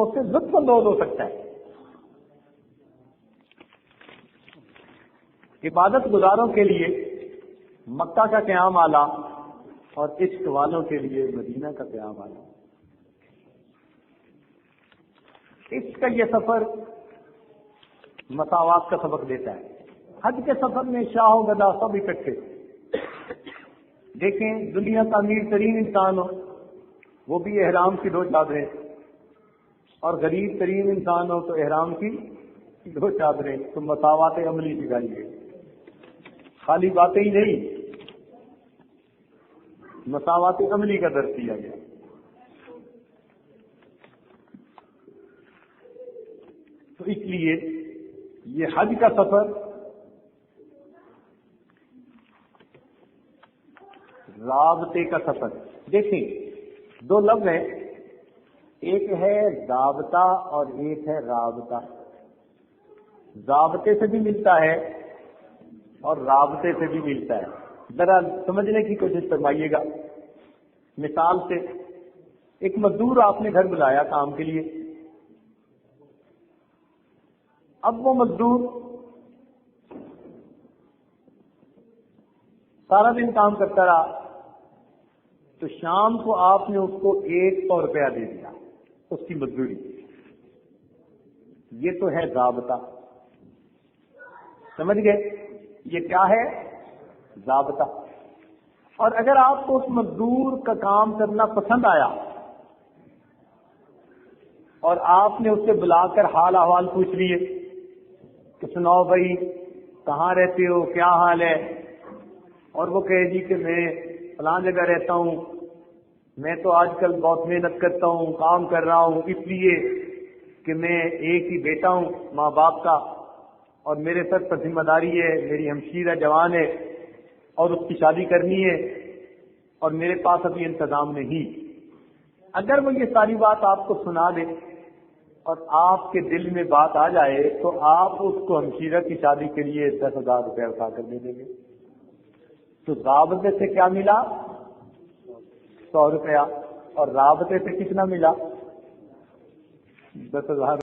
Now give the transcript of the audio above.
اس سے لطف اندوز ہو سکتا ہے. عبادت گزاروں کے لیے مکہ کا قیام اعلیٰ اور عشق والوں کے لیے مدینہ کا قیام اعلیٰ. عشق کا یہ سفر مساوات کا سبق دیتا ہے. حج کے سفر میں شاہ و گدا سب اکٹھے. دیکھیں دنیا کا امیر ترین انسان ہو وہ بھی احرام کی 2 چادریں, اور غریب ترین انسان ہو تو احرام کی 2 چادریں. تو مساوات عملی سکھائی گئی, خالی باتیں ہی نہیں, مساوات عملی کا درس دیا گیا. تو اس لیے یہ حج کا سفر رابطے کا سفر. دیکھیں 2 لفظ ہیں, ایک ہے ضابطہ اور ایک ہے رابطہ. ضابطے سے بھی ملتا ہے اور رابطے سے بھی ملتا ہے. ذرا سمجھنے کی کوشش فرمائیے گا. مثال سے ایک مزدور آپ نے گھر بلایا کام کے لیے. اب وہ مزدور سارا دن کام کرتا رہا, تو شام کو آپ نے اس کو 100 روپیہ دے دیا اس کی مزدوری. یہ تو ہے ضابطہ. سمجھ گئے یہ کیا ہے؟ ضابطہ. اور اگر آپ کو اس مزدور کا کام کرنا پسند آیا اور آپ نے اس سے بلا کر حال احوال پوچھ لیے کہ سناؤ بھائی کہاں رہتے ہو, کیا حال ہے, اور وہ کہے جی کہ میں فلاں جگہ رہتا ہوں, میں تو آج کل بہت محنت کرتا ہوں, کام کر رہا ہوں, اس لیے کہ میں ایک ہی بیٹا ہوں ماں باپ کا, اور میرے سر پر ذمہ داری ہے, میری ہمشیرہ جوان ہے اور اس کی شادی کرنی ہے اور میرے پاس ابھی انتظام نہیں. اگر وہ یہ ساری بات آپ کو سنا دے اور آپ کے دل میں بات آ جائے تو آپ اس کو ہمشیرہ کی شادی کے لیے 10,000 روپے اٹھا کر دے دیں گے. تو ضابطے سے کیا ملا؟ 100 روپیہ. اور رابطے سے کتنا ملا؟ 10,000.